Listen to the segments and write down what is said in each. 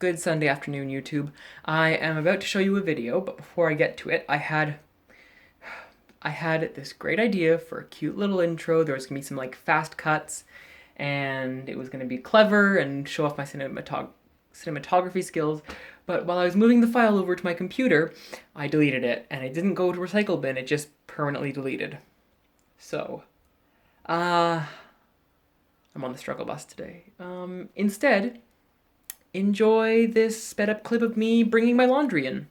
Good Sunday afternoon, YouTube. I am about to show you a video, but before I get to it, I had this great idea for a cute little intro. There was gonna be some like fast cuts, and it was gonna be clever and show off my cinematography skills. But while I was moving the file over to my computer, I deleted it, and it didn't go to recycle bin. It just permanently deleted. So, uh, I'm on the struggle bus today. Instead, enjoy this sped up clip of me bringing my laundry in.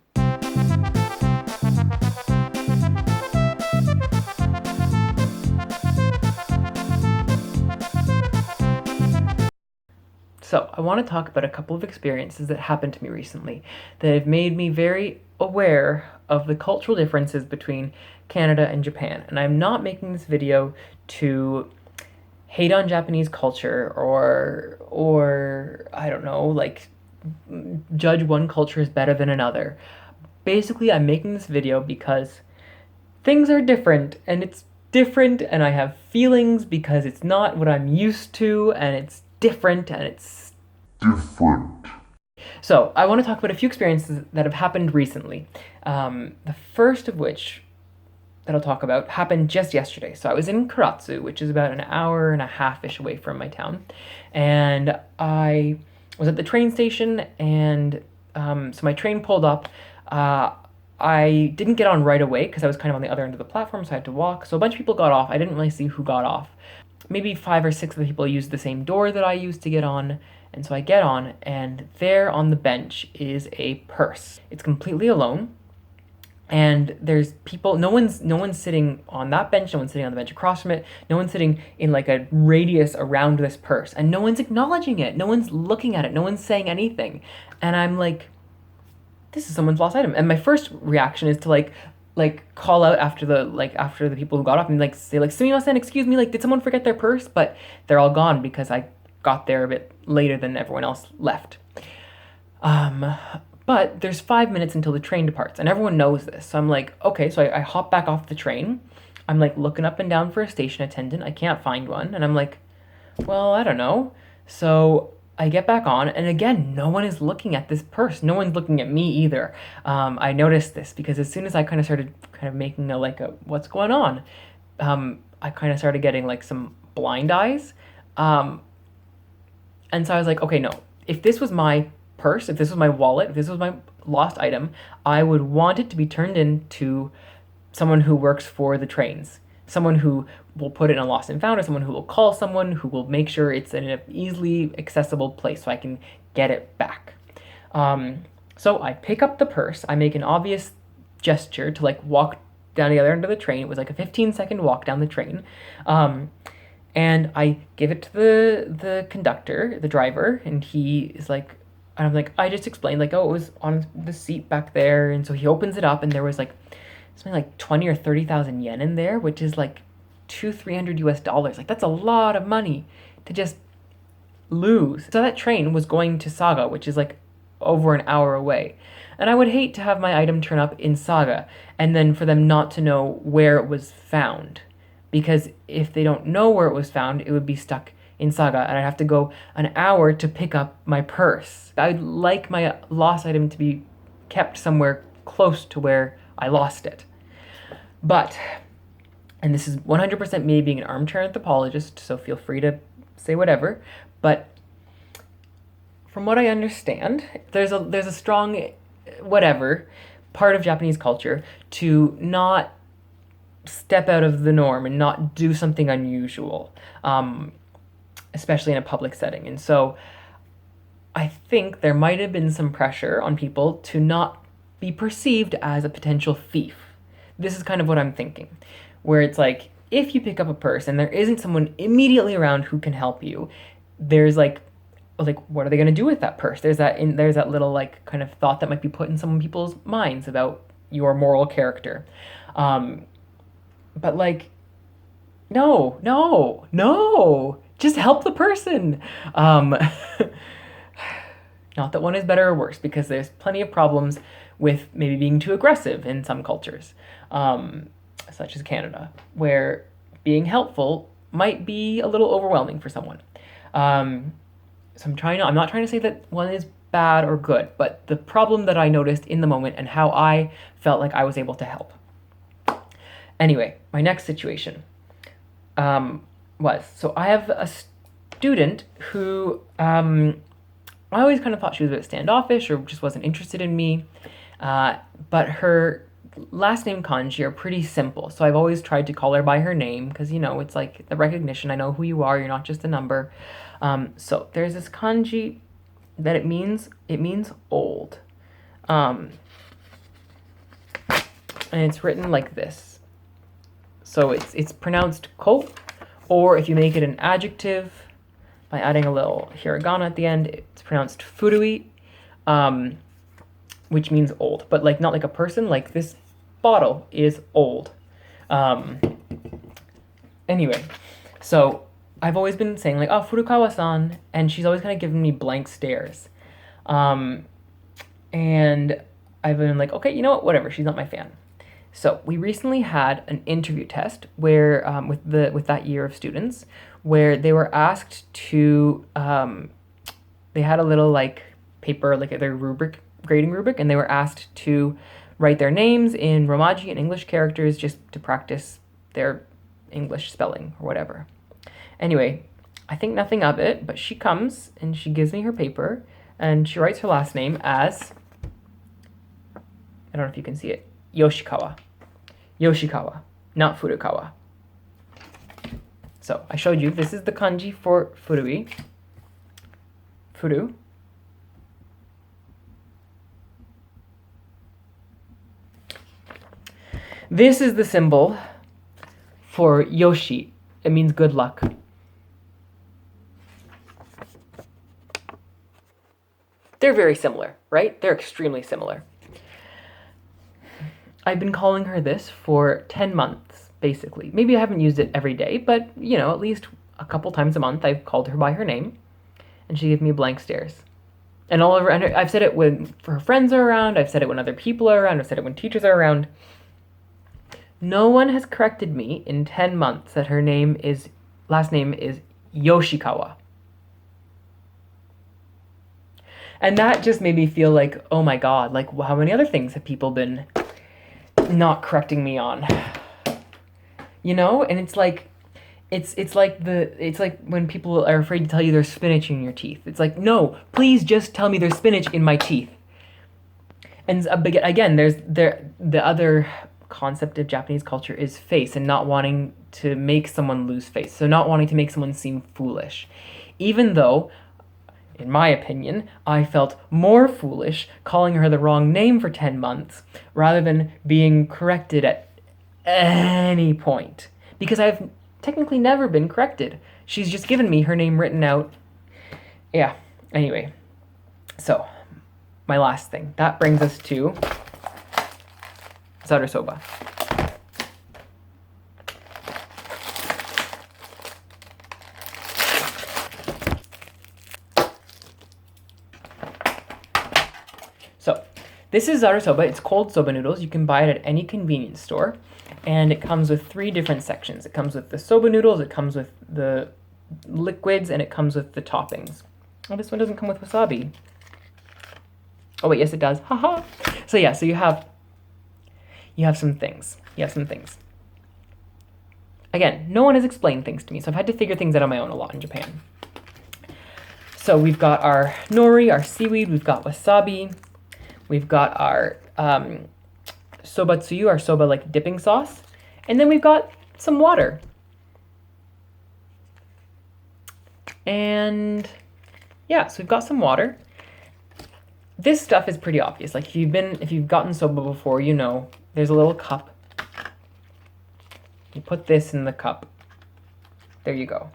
So, I want to talk about a couple of experiences that happened to me recently that have made me very aware of the cultural differences between Canada and Japan. And I'm not making this video to hate on Japanese culture or I don't know, like judge one culture as better than another. Basically, I'm making this video because things are different and it's different and I have feelings because it's not what I'm used to and it's different and it's different. So, I want to talk about a few experiences that have happened recently. The first of which that I'll talk about happened just yesterday. So I was in Karatsu, which is about an hour and a half-ish away from my town, and I was at the train station, and so my train pulled up. I didn't get on right away because I was kind of on the other end of the platform, so I had to walk. So a bunch of people got off. I didn't really see who got off. Maybe 5 or 6 of the people used the same door that I used to get on, and so I get on, and there on the bench is a purse. It's completely alone. And there's people, no one's sitting on that bench, no one's sitting on the bench across from it, no one's sitting in like a radius around this purse, and no one's acknowledging it, no one's looking at it, no one's saying anything. And I'm like, this is someone's lost item. And my first reaction is to like call out after the people who got off and like say like, sumimasen, excuse me, like did someone forget their purse? But they're all gone because I got there a bit later than everyone else left. But there's 5 minutes until the train departs, and everyone knows this. So I'm like, okay, so I hop back off the train. I'm like looking up and down for a station attendant. I can't find one. And I'm like, well, I don't know. So I get back on, and again, no one is looking at this purse. No one's looking at me either. I noticed this because as soon as I kind of started making a what's going on, I kind of started getting like some blind eyes. And so I was like, okay, no, if this was my purse, if this was my wallet, if this was my lost item, I would want it to be turned in to someone who works for the trains. Someone who will put it in a lost and found, or someone who will call someone who will make sure it's in an easily accessible place so I can get it back. So I pick up the purse. I make an obvious gesture to like walk down the other end of the train. It was like a 15-second walk down the train. And I give it to the conductor, the driver, and he is like, and I'm like, I just explained, like, oh, it was on the seat back there. And so he opens it up, and there was like something like 20 or 30,000 yen in there, which is like $200-300 US. Like, that's a lot of money to just lose. So that train was going to Saga, which is like over an hour away. And I would hate to have my item turn up in Saga and then for them not to know where it was found. Because if they don't know where it was found, it would be stuck in Saga, and I'd have to go an hour to pick up my purse. I'd like my lost item to be kept somewhere close to where I lost it. But, and this is 100% me being an armchair anthropologist, so feel free to say whatever, but from what I understand, there's a strong, whatever, part of Japanese culture to not step out of the norm and not do something unusual. Especially in a public setting. And so I think there might have been some pressure on people to not be perceived as a potential thief. This is kind of what I'm thinking, where it's like, if you pick up a purse and there isn't someone immediately around who can help you, there's like what are they going to do with that purse? There's that little like kind of thought that might be put in some people's minds about your moral character. But like, no. Just help the person. Not that one is better or worse, because there's plenty of problems with maybe being too aggressive in some cultures, such as Canada, where being helpful might be a little overwhelming for someone. So I'm not trying to say that one is bad or good, but the problem that I noticed in the moment and how I felt like I was able to help. Anyway, my next situation so I have a student who I always kind of thought she was a bit standoffish or just wasn't interested in me, but her last name kanji are pretty simple, so I've always tried to call her by her name because, it's like the recognition. I know who you are. You're not just a number. So there's this kanji that it means old, and it's written like this. So it's pronounced ko, or if you make it an adjective by adding a little hiragana at the end, it's pronounced furui, which means old, but like not like a person. Like this bottle is old. Anyway, so I've always been saying like, oh, Furukawa-san, and she's always kind of giving me blank stares. And I've been like, okay, you know what, whatever, she's not my fan. So we recently had an interview test where with that year of students, where they were asked to they had a little like paper, like their grading rubric, and they were asked to write their names in Romaji and English characters just to practice their English spelling or whatever. Anyway, I think nothing of it, but she comes and she gives me her paper and she writes her last name as, I don't know if you can see it, Yoshikawa. Yoshikawa, not Furukawa. So I showed you, this is the kanji for furui. Furu. This is the symbol for Yoshi. It means good luck. They're very similar, right? They're extremely similar. I've been calling her this for 10 months, basically. Maybe I haven't used it every day, but, at least a couple times a month I've called her by her name, and she gives me blank stares. And all over, and I've said it when her friends are around, I've said it when other people are around, I've said it when teachers are around. No one has corrected me in 10 months that her last name is Yoshikawa. And that just made me feel like, oh my God, like how many other things have people been not correcting me on? And it's like when people are afraid to tell you there's spinach in your teeth. It's like, no, please just tell me there's spinach in my teeth. And again, there's the other concept of Japanese culture is face, and not wanting to make someone lose face. So not wanting to make someone seem foolish. Even though, in my opinion, I felt more foolish calling her the wrong name for 10 months rather than being corrected at any point. Because I've technically never been corrected. She's just given me her name written out. Yeah, anyway. So, my last thing. That brings us to zaru soba. So, this is zaru soba. It's cold soba noodles. You can buy it at any convenience store. And it comes with 3 different sections. It comes with the soba noodles, it comes with the liquids, and it comes with the toppings. Oh, this one doesn't come with wasabi. Oh wait, yes it does. Haha. So yeah, so you have some things. Again, no one has explained things to me, so I've had to figure things out on my own a lot in Japan. So we've got our nori, our seaweed, we've got wasabi, we've got our soba tsuyu, our soba like dipping sauce, and then we've got some water. And yeah, so we've got some water. This stuff is pretty obvious. Like if you've gotten soba before, there's a little cup. You put this in the cup. There you go.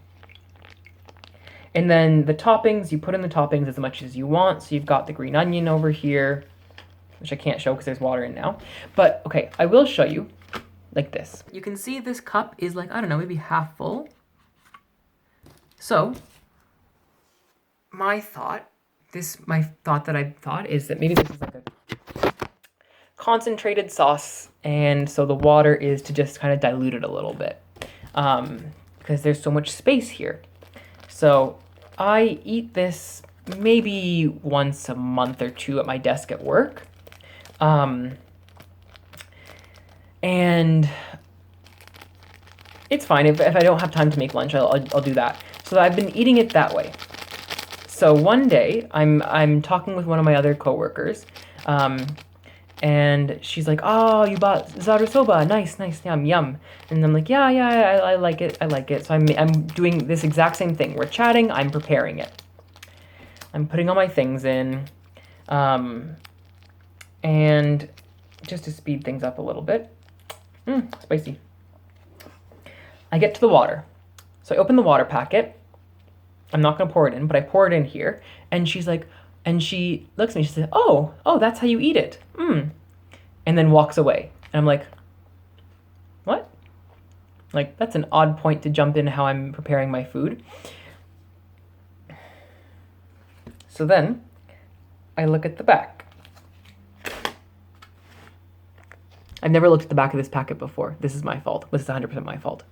And then the toppings, you put in the toppings as much as you want. So you've got the green onion over here, which I can't show because there's water in now. But okay, I will show you like this. You can see this cup is like, I don't know, maybe half full. So my thought that I thought is that maybe this is like a concentrated sauce, and so the water is to just kind of dilute it a little bit, because there's so much space here. So I eat this maybe once a month or two at my desk at work. And it's fine. If I don't have time to make lunch, I'll do that. So I've been eating it that way. So one day, I'm talking with one of my other coworkers, and she's like, "Oh, you bought zarusoba? Nice, yum, yum." And I'm like, "Yeah, I like it, I like it." So I'm doing this exact same thing. We're chatting. I'm preparing it. I'm putting all my things in, and just to speed things up a little bit. Spicy. I get to the water. So I open the water packet. I'm not going to pour it in, but I pour it in here. And she's like, and she looks at me, she says, oh, that's how you eat it. And then walks away. And I'm like, what? Like, that's an odd point to jump in how I'm preparing my food. So then I look at the back. I've never looked at the back of this packet before. This is my fault. This is 100% my fault.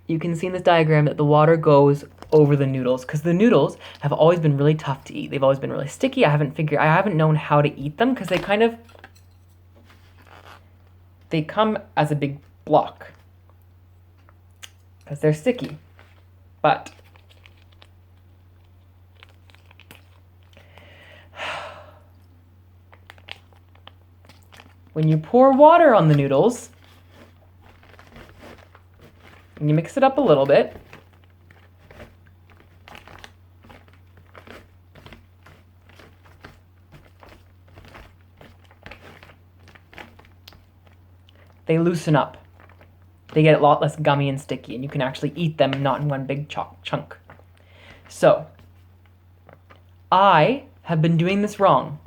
You can see in this diagram that the water goes over the noodles because the noodles have always been really tough to eat. They've always been really sticky. I haven't known how to eat them because they come as a big block because they're sticky. But when you pour water on the noodles, and you mix it up a little bit, they loosen up. They get a lot less gummy and sticky, and you can actually eat them not in one big chunk. So, I have been doing this wrong.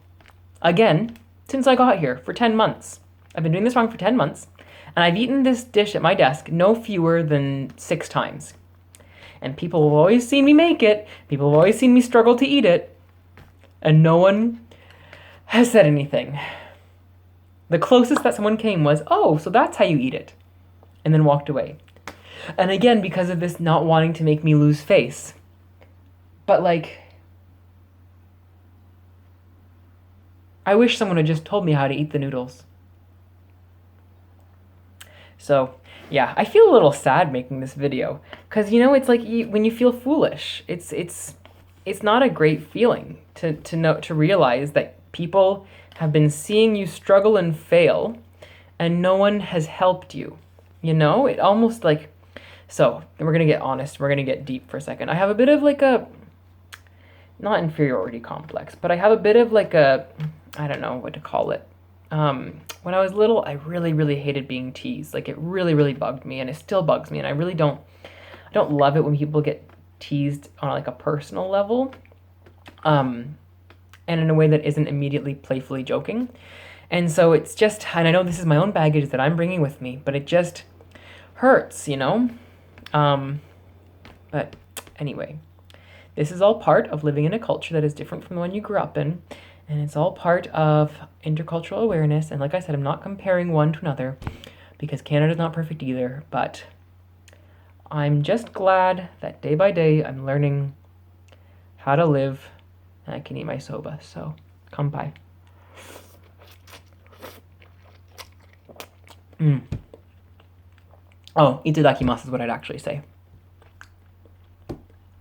Again, since I got here, for 10 months. I've been doing this wrong for 10 months. And I've eaten this dish at my desk no fewer than 6 times. And people have always seen me make it. People have always seen me struggle to eat it. And no one has said anything. The closest that someone came was, oh, so that's how you eat it. And then walked away. And again, because of this not wanting to make me lose face. But like, I wish someone had just told me how to eat the noodles. So, yeah, I feel a little sad making this video because, you know, it's like when you feel foolish, it's not a great feeling to realize that people have been seeing you struggle and fail and no one has helped you. You know, it almost like, so we're going to get honest. We're going to get deep for a second. I have a bit of like not inferiority complex, but I have a bit of like I don't know what to call it. When I was little, I really hated being teased. Like, it really bugged me, and it still bugs me, and I don't love it when people get teased on like a personal level, and in a way that isn't immediately playfully joking. And so it's just, and I know this is my own baggage that I'm bringing with me, but it just hurts, you know? But anyway, this is all part of living in a culture that is different from the one you grew up in. And it's all part of intercultural awareness. And like I said, I'm not comparing one to another because Canada's not perfect either. But I'm just glad that day by day I'm learning how to live and I can eat my soba. So, kanpai. Oh, itadakimasu is what I'd actually say.